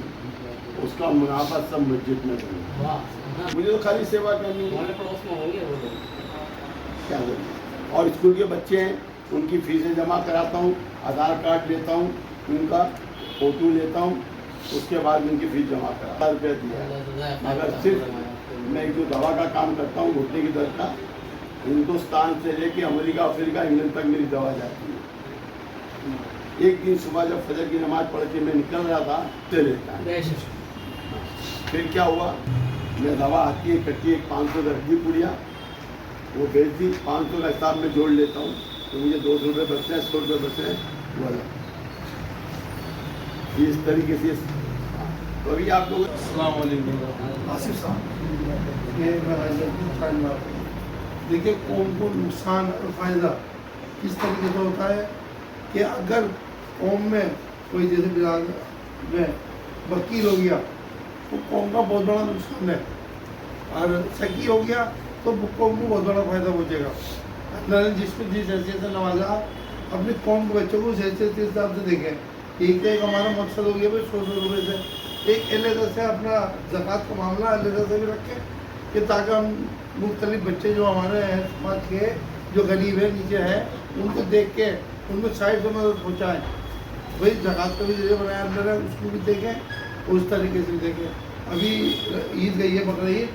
उसका मुनाफा सब मस्जिद में करूँगा। मुझे तो खाली सेवा करनी है, क्या करूँ। और स्कूल के बच्चे हैं, उनकी फीसें जमा कराता हूँ, आधार कार्ड लेता हूँ, उनका फ़ोटो लेता हूँ, उसके बाद उनकी फीस जमा करा 1000 रुपये दिया। अगर सिर्फ मैं जो दवा का काम करता हूँ घुटने की दर्द का, हिंदुस्तान से लेके अमेरिका, अफ्रीका, इंग्लैंड तक मेरी दवा जाती है। एक दिन सुबह जब फजर की नमाज़ पढ़ के मैं निकल रहा था, चले जाता फिर क्या हुआ, मैं दवा आती है इकट्ठी 500 रखी पुड़िया, वो बेच दी, 500 का हिसाब में जोड़ लेता हूँ तो मुझे 200 रुपये बचते हैं, 100 रुपये बचते हैं, वो अलग। इस तरीके से तो अभी आप लोग
आसिफ साहब, ये देखिए कौम को नुकसान और फ़ायदा किस तरीके से होता है कि अगर कौम में कोई जैसे बिराद में वकील हो गया तो कौम का बहुत बड़ा नुकसान है, और सकी हो गया तो कौम को बहुत बड़ा फ़ायदा पहुँचेगा। अल्लाह ने जिसको जिस हैसियत से नवाजा, अपनी कौम के बच्चों को उस हैसियत के हिसाब से देखें। एक हमारा मकसद हो गया भाई 100 रुपये से एक अलग से अपना ज़कात का मामला अलग से भी रखें कि ताकि हम मुख्तलिफ बच्चे जो हमारे हैं समाज के, जो गरीब है, नीचे है, उनको देख के उनको साइड से मदद पहुँचाएँ। वही ज़कात का भी जरिए बनाया अंदर है, उसको भी देखें, उस तरीके से देखें। अभी ईद गई है, बकरा ईद,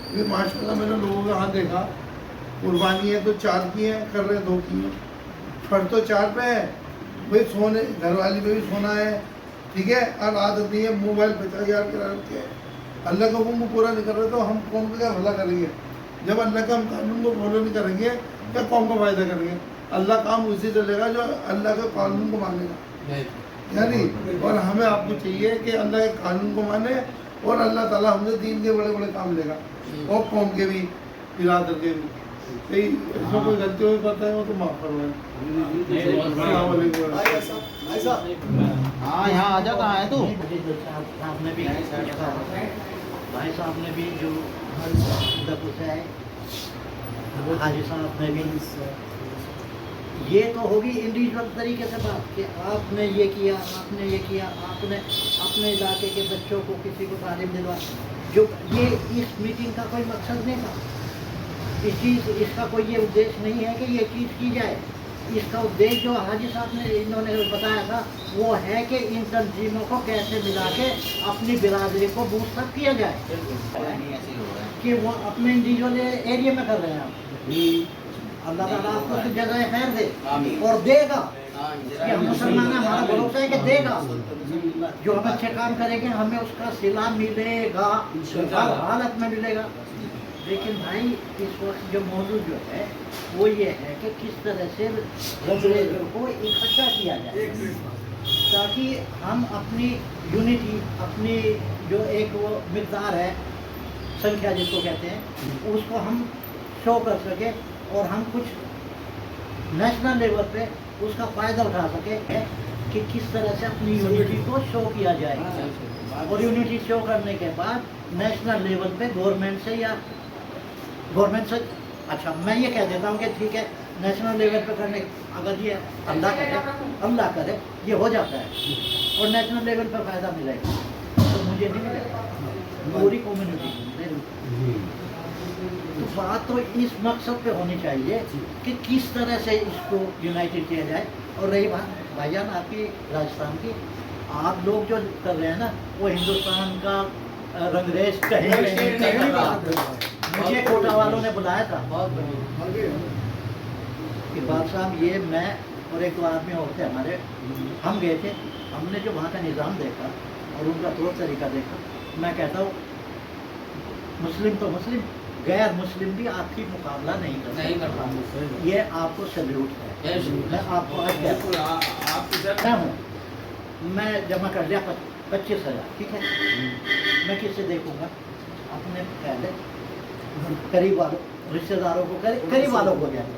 अभी माशाल्लाह मैंने लोगों का हाथ देखा, कुर्बानी है तो 4 की है, कर रहे 2 की है, फर्ज तो 4 पे है भाई, सोने घरवाली पे भी सोना है, ठीक है, और आदत नहीं है मोबाइल 50,000 के रखे हैं। अल्लाह का हुक्म पूरा नहीं कर रहे तो हम कौम का क्या भला करेंगे? जब अल्लाह का हम कानून को फॉलो नहीं करेंगे क्या कौम का फ़ायदा करेंगे? अल्लाह काम उसी चलेगा जो अल्लाह के कानून को मानेगा, यानी। और हमें आपको चाहिए कि अल्लाह के कानून को माने और अल्लाह ताला हमसे दीन के बड़े बड़े काम लेगा और कौम के भी, बिरादर के भी। कहीं इसमें कोई गलती हुई पता है वो तो माफ़ करवाएं।
हाँ यहाँ आ जा, कहाँ है तू? आपने भी भाई साहब ने भी जो पूछा है, हाजी साहब ने भी, ये तो होगी इंडिविजुअल तरीके से बात कि आपने ये किया, आपने ये किया, आपने अपने इलाके के बच्चों को किसी को तालीम दिलवा, जो ये इस मीटिंग का कोई मकसद नहीं था। इसका कोई ये उद्देश्य नहीं है कि ये चीज़ की जाए। इसका उद्देश्य जो हाजी साहब ने इन्होंने बताया था वो है कि इन तंजीमों को कैसे मिला के अपनी बिरादरी को बूस्टअप किया जाए, कि वो अपने इंडिविजुअल एरिया में कर रहे हैं। अल्लाह ताला आपको तो जगह खैर दे और देगा, कि हम मुसलमान हैं, हमारा भरोसा है कि देगा। जो हम अच्छे काम करेंगे हमें उसका सिला मिलेगा, हर हालत में मिलेगा। लेकिन भाई इस वक्त जो मौजूद जो है वो ये है कि किस तरह से अंग्रेजों को इकट्ठा किया जाए, ताकि हम अपनी यूनिटी, अपनी जो एक वो मिक़दार है, संख्या जिसको कहते हैं, उसको हम शो कर सके और हम कुछ नेशनल लेवल पे उसका फ़ायदा उठा सके कि किस तरह से अपनी यूनिटी को शो किया जाए। और यूनिटी शो करने के बाद नेशनल लेवल पे गवर्नमेंट से अच्छा मैं ये कह देता हूँ कि ठीक है नेशनल लेवल पे करने, अगर ये अल्लाह करे ये हो जाता है और नेशनल लेवल पर फ़ायदा मिलेगा तो मुझे नहीं मिलेगा, पूरी कम्युनिटी को मिलेगा। तो बात तो इस मकसद पे होनी चाहिए कि किस तरह से इसको यूनाइटेड किया जाए। और रही बात भाईजान आपकी राजस्थान की, आप लोग जो कर रहे हैं ना वो हिंदुस्तान का रंगरेज कहेंगे। मुझे कोटा वालों ने बुलाया था कि बात साहब ये मैं और एक दो आदमी और थे हमारे, हम गए थे, हमने जो वहाँ का निज़ाम देखा और उनका तौर तरीका देखा, मैं कहता हूँ मुस्लिम तो मुस्लिम, गैर मुस्लिम भी आपकी मुकाबला नहीं कर पाते। ये आपको सैल्यूट है। मैं आपको आज कहता हूँ, मैं जमा कर लिया 25,000, ठीक है, मैं किससे देखूँगा? अपने पहले करीब वालों, रिश्तेदारों को, करीब वालों को जाएगा,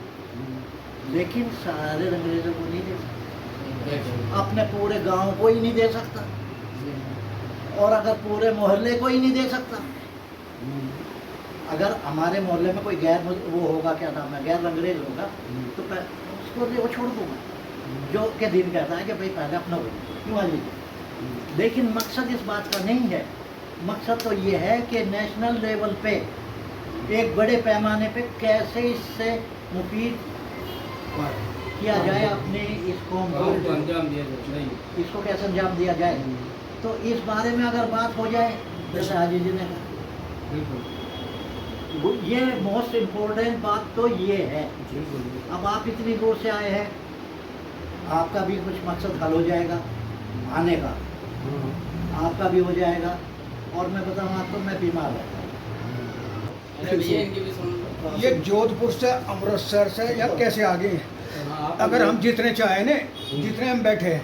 लेकिन सारे अंग्रेजों को नहीं दे सकता, अपने पूरे गांव को ही नहीं दे सकता, और अगर पूरे मोहल्ले को ही नहीं दे सकता। अगर हमारे मोहल्ले में कोई गैर वो होगा, क्या नाम है, गैर अंग्रेज होगा, तो उसको वो छोड़ दूंगा, जो के दिन कहता है कि भाई पहले अपना क्यों लीजिए। लेकिन मकसद इस बात का नहीं है, मकसद तो ये है कि नेशनल लेवल पे एक बड़े पैमाने पे कैसे इससे मुफीद किया जाए अपने इस कौम को, इसको कैसे अंजाम दिया जाए। तो इस बारे में अगर बात हो जाए, जैसे हाजी जी ने कहा, ये मोस्ट इम्पोर्टेंट बात तो ये है। अब आप इतनी दूर से आए हैं, आपका भी कुछ मकसद हल हो जाएगा आने का, आपका भी हो जाएगा। और मैं बताऊँ आपको, मैं बीमार रहता हूँ।
ये जोधपुर से, अमृतसर से या कैसे आगे हैं? अगर हम जितने चाहे ने, जितने हम बैठे हैं,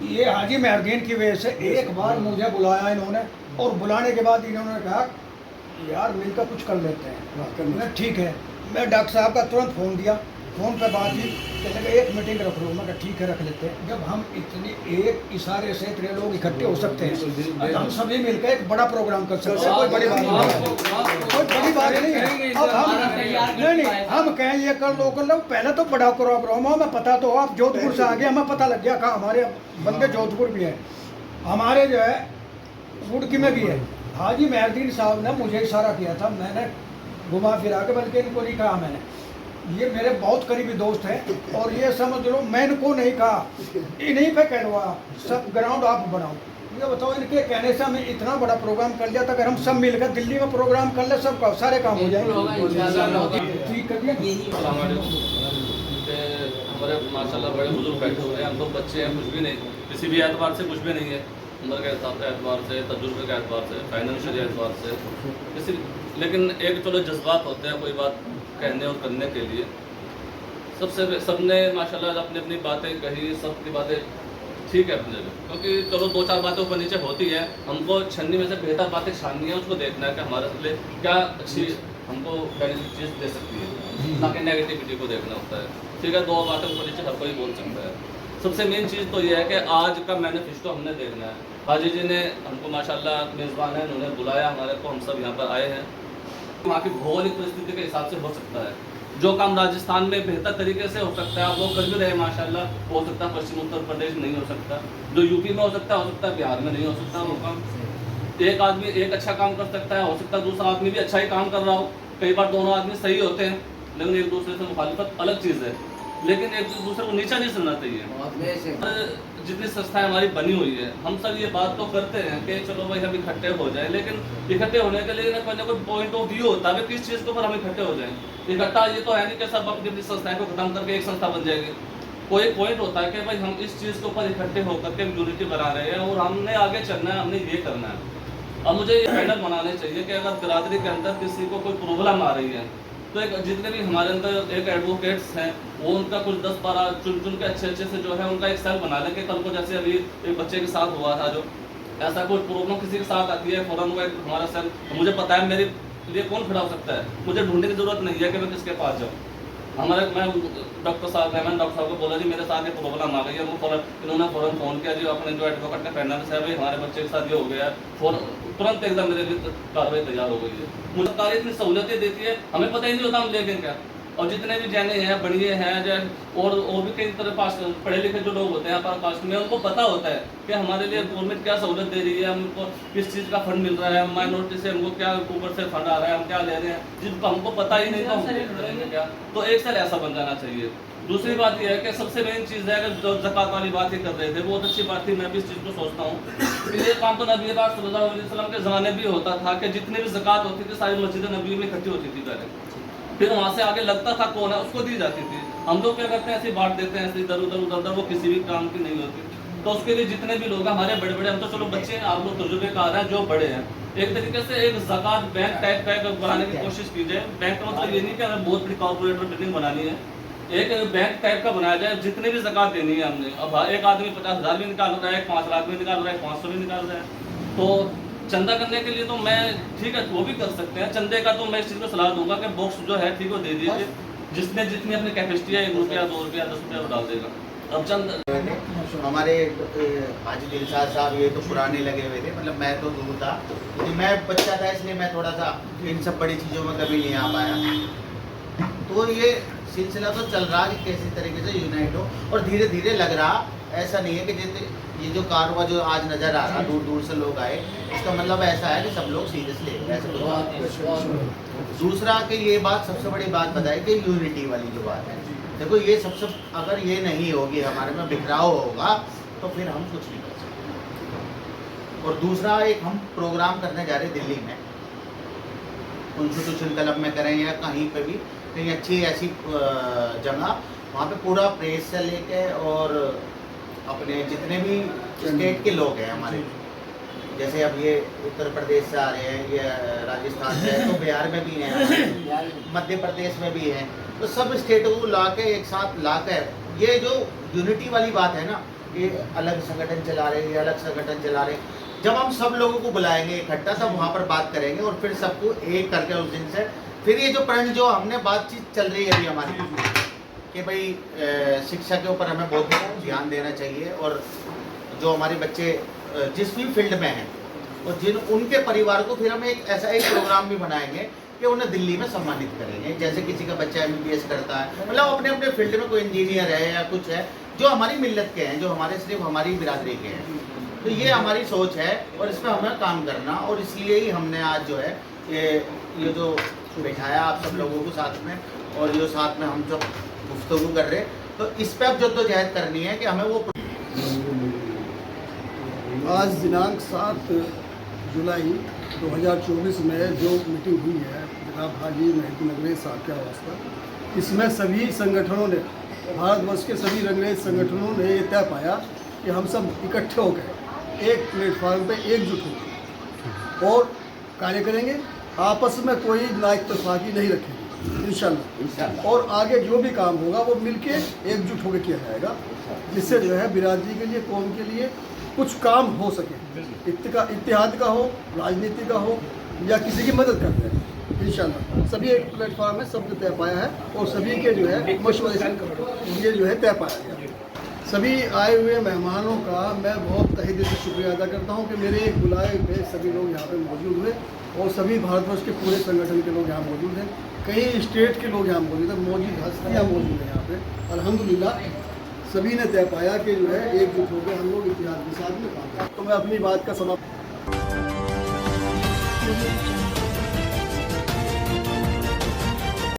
ये हाजी मेहरदीन की वजह से एक बार मुझे बुलाया इन्होंने, और बुलाने के बाद इन्होंने कहा यार मिलकर कुछ कर लेते हैं। मैं ठीक है, मैं डॉक्टर साहब का तुरंत फ़ोन दिया, फ़ोन पर बात की, कहने लगे एक मीटिंग रख लो। मैं कहा ठीक है रख लेते हैं। जब हम इतने एक इशारे से इतने लोग इकट्ठे हो सकते हैं, हम सभी मिलकर एक बड़ा प्रोग्राम कर सकते हैं, कोई बड़ी बात नहीं है, कोई बड़ी बात नहीं है। अब हम नहीं हम कहें ये कर लो, पहले तो बड़ा प्रोग्राम हो, हमें पता तो हो, आप जोधपुर से आ गए, हमें पता लग गया कहाँ हमारे बंदे जोधपुर भी हैं, हमारे जो है रुड़की में भी है। हाजी मेहरदीन साहब ने मुझे इशारा किया था, मैंने घुमा फिरा के, बल्कि इनको नहीं कहा मैंने, ये मेरे बहुत करीबी दोस्त हैं, और ये समझ लो मैं इनको नहीं कहा, इन्हीं पे कहलवा सब ग्राउंड आप बनाओ। ये बताओ, इनके कहने से हमें इतना बड़ा प्रोग्राम कर लिया था, अगर हम सब मिलकर दिल्ली में प्रोग्राम कर ले, सब सारे काम हो जाएंगे। ठीक कर दिया।
हमारे माशाल्लाह बड़े बुजुर्ग बैठे हुए हैं, हम तो बच्चे हैं, कुछ भी नहीं, किसी भी एतबार से कुछ भी नहीं है, उम्र के एतबार से, तजुर्बे के एतबार से, फाइनेंशियल एतबार से, किसी, लेकिन एक चलो जज्बात होते हैं कोई बात कहने और करने के लिए। सबने माशाल्लाह अपनी अपनी बातें कही, सबकी बातें ठीक है अपनी जगह, क्योंकि चलो 2-4 बातें ऊपर नीचे होती है, हमको छन्नी में से बेहतर बातें छाननी है, उसको देखना है कि हमारे लिए क्या अच्छी हमको बेनिफिट चीज़ दे सकती है, ना कि नेगेटिविटी को देखना होता है। ठीक है, 2 बातें ऊपर नीचे हर कोई बोल सकता है। सबसे मेन चीज़ तो ये है कि आज का मैनिफेस्टो हमने देखना है। हाजी जी ने हमको माशाल्लाह मेज़बान है, उन्होंने बुलाया हमारे को, हम सब यहाँ पर आए हैं। वहाँ की भौगोलिक परिस्थिति के हिसाब से हो सकता है, जो काम राजस्थान में बेहतर तरीके से हो सकता है, आप लोग कर भी रहे माशाल्लाह, हो सकता है पश्चिम उत्तर प्रदेश नहीं हो सकता, जो यूपी में हो सकता है बिहार में नहीं हो सकता वो काम। एक आदमी एक अच्छा काम कर सकता है, हो सकता है दूसरा आदमी भी अच्छा ही काम कर रहा हो, कई बार दोनों आदमी सही होते हैं, लेकिन एक दूसरे से मुखालिफत अलग चीज़ है, लेकिन एक दूसरे को नीचा नहीं सुनना चाहिए। जितनी संस्थाएं हमारी बनी हुई है, हम सब ये बात तो करते हैं कि चलो भाई हम इकट्ठे हो जाएं, लेकिन इकट्ठे होने के लिए कोई पॉइंट ऑफ व्यू होता है, किस चीज़ के ऊपर हम इकट्ठे हो जाएं। इकट्ठा ये तो है नहीं कि सब अपनी अपनी संस्थाएं को खत्म करके एक संस्था बन जाएगी। कोई पॉइंट होता है कि भाई हम इस चीज़ के ऊपर इकट्ठे होकर के यूनिटी बना रहे हैं और हमने आगे चलना है, हमने ये करना है। अब मुझे ये पैनल बनाने चाहिए कि अगर बिरादरी के अंदर किसी को कोई प्रॉब्लम आ रही है, तो एक जितने भी हमारे अंदर एक एडवोकेट्स हैं, वो उनका कुछ 10-12 चुन के अच्छे से जो है उनका एक सेल बना लें कि कल को जैसे अभी एक बच्चे के साथ हुआ था, जो ऐसा कोई प्रॉब्लम किसी के साथ आती है, फ़ौरन वो एक हमारा सेल, मुझे पता है मेरे लिए कौन खड़ा हो सकता है, मुझे ढूंढने की ज़रूरत नहीं है कि मैं किसके पास जाऊँ। मैं डॉक्टर साहब को बोला जी मेरे साथ ये प्रॉब्लम आ गई है, वो इन्होंने फ़ौरन फ़ोन किया जी, अपने जो एडवोकेट ने फैंडा साहब भाई हमारे बच्चे के साथ ये हो गया है, तुरंत एकदम मेरे लिए कार्रवाई तैयार हो गई है। मुझे सरकार इतनी सहूलतें देती है, हमें पता ही नहीं होता हम लेंगे क्या। और जितने भी जैने हैं, बनिए हैं, और भी कई तरह पास पढ़े लिखे जो लोग होते हैं पर कास्ट में, उनको पता होता है कि हमारे लिए गवर्नमेंट क्या सहूलत दे रही है, हमको किस चीज़ का फंड मिल रहा है, माइनॉरिटी से हमको क्या ऊपर से फंड आ रहा है, हम क्या ले रहे हैं, जिनको हमको पता ही नहीं तो हम लेंगे क्या। तो एक साल ऐसा बन जाना चाहिए। दूसरी बात यह है कि सबसे मेन चीज़ है कि जो ज़कात वाली बात ही कर रहे थे, बहुत अच्छी बात थी, मैं भी इस चीज़ को सोचता हूँ कि ये काम तो नबी पाक सल्लल्लाहु अलैहि वसल्लम के ज़माने भी होता था कि जितने भी ज़कात होती थी सारी मस्जिद नबी में इकट्ठी होती थी पहले, फिर वहाँ से आगे लगता था कौन है उसको दी जाती थी। हम लोग क्या करते हैं, ऐसे बांट देते हैं, ऐसे इधर उधर, वो किसी भी काम की नहीं होती। तो उसके लिए जितने भी लोग हैं हमारे बड़े बड़े, हम तो चलो बच्चे हैं, आप लोग तजुर्बेकार हैं जो बड़े हैं, एक तरीके से एक ज़कात बैंक टाइप का बनाने की कोशिश की जाए। बैंक का मतलब ये नहीं कि हमें बहुत बड़ी कॉर्पोरेट बिल्डिंग बनानी है, एक बैंक टाइप का बनाया जाए, जितने भी ज़कात देनी है हमने। अब एक आदमी 50,000 भी निकाल रहा है, 5 लाख भी निकाल रहा है, 500 भी निकाल रहा है, तो चंदा करने के लिए तो मैं ठीक है वो भी कर सकते हैं। चंदे का तो मैं इस चीज़ को सलाह दूंगा कि बॉक्स जो है ठीक वो दे दीजिए, जिसने जितनी अपनी कैपेसिटी है, 1 रुपया 2 रुपया 10 रुपया वो डाल देगा। अब चंद
हमारे हाजी दिलशाद साहब ये तो पुराने लगे हुए थे, मतलब मैं तो दूर था, लेकिन मैं बच्चा था इसलिए मैं थोड़ा सा इन सब बड़ी चीज़ों में कभी नहीं आ पाया। तो ये सिलसिला तो चल रहा कि कैसे तरीके से यूनाइट हो, और धीरे धीरे लग रहा, ऐसा नहीं है कि जैसे ये जो कारवा जो आज नज़र आ रहा, दूर दूर से लोग आए, इसका मतलब ऐसा है कि सब लोग सीरियसली ऐसे। दूसरा कि ये बात सबसे बड़ी बात बताई कि यूनिटी वाली जो बात है, देखो ये सबसे, अगर ये नहीं होगी, हमारे में बिखराव होगा, तो फिर हम कुछ नहीं कर सकते। और दूसरा एक हम प्रोग्राम करने जा रहे हैं दिल्ली में, कॉन्स्टिट्यूशन क्लब में करें या कहीं पे भी, कहीं अच्छी ऐसी जगह, वहाँ पे पूरा प्रेस से लेके और अपने जितने भी स्टेट के लोग हैं हमारे, जैसे अब ये उत्तर प्रदेश से आ रहे हैं, ये राजस्थान से, तो बिहार में भी हैं, मध्य प्रदेश में भी हैं, तो सब स्टेटों को ला के एक साथ ला कर, ये जो यूनिटी वाली बात है ना, ये अलग संगठन चला रहे हैं, ये अलग संगठन चला रहे हैं, जब हम सब लोगों को बुलाएंगे इकट्ठा, तब वहाँ पर बात करेंगे और फिर सबको एक करके उस दिन से फिर ये जो प्रण जो हमने बातचीत चल रही है अभी हमारी कि भाई शिक्षा के ऊपर हमें बहुत ध्यान देना चाहिए, और जो हमारे बच्चे जिस भी फील्ड में हैं और जिन उनके परिवार को फिर हम एक ऐसा एक प्रोग्राम भी बनाएंगे कि उन्हें दिल्ली में सम्मानित करेंगे। जैसे किसी का बच्चा MBBS करता है, मतलब अपने अपने फील्ड में कोई इंजीनियर है या कुछ है जो हमारी मिल्लत के हैं, जो हमारे सिर्फ हमारी बिरादरी के हैं, तो ये हमारी सोच है और इस पर हमें काम करना। और इसलिए ही हमने आज जो है ये जो बैठाया आप सब लोगों को साथ में, और जो साथ में हम सब गुफ्तगू कर रहे हैं, तो इस पर अब जद्दोजहद करनी है कि हमें वो।
आज दिनांक 7 जुलाई 2024 में जो मीटिंग हुई है जनाब हाजी मेहदी अंग्रेज साहब के आवास पर, इसमें सभी संगठनों ने, भारतवर्ष के सभी अंग्रेज संगठनों ने ये तय पाया कि हम सब इकट्ठे होकर एक प्लेटफार्म पे एकजुट होकर और कार्य करेंगे, आपस में कोई नाइतफाकी नहीं रखेंगे। इंशाल्लाह। और आगे जो भी काम होगा वो मिलके एकजुट होकर किया जाएगा, जिससे जो है बिरादरी के लिए, कौम के लिए कुछ काम हो सके, इत्तेहाद का हो, राजनीति का हो, या किसी की मदद कर रहे हैं। इंशाल्लाह सभी एक प्लेटफॉर्म है, सबने तय पाया है और सभी के जो है मशवरे से ये जो है तय पाया गया। सभी आए हुए मेहमानों का मैं बहुत तहे दिल से शुक्रिया अदा करता हूं कि मेरे एक बुलाए हुए सभी लोग यहाँ पे मौजूद हुए और सभी भारतवर्ष के पूरे संगठन के लोग यहाँ मौजूद हैं, कई स्टेट के लोग यहाँ मौजूद हैं, मौजूद हस्तियाँ मौजूद हैं यहाँ पे। अल्हम्दुलिल्लाह सभी ने तय पाया कि जो है एकजुट होकर हम लोग इतिहाद के साथ में काम करें। तो मैं अपनी बात का समाप्त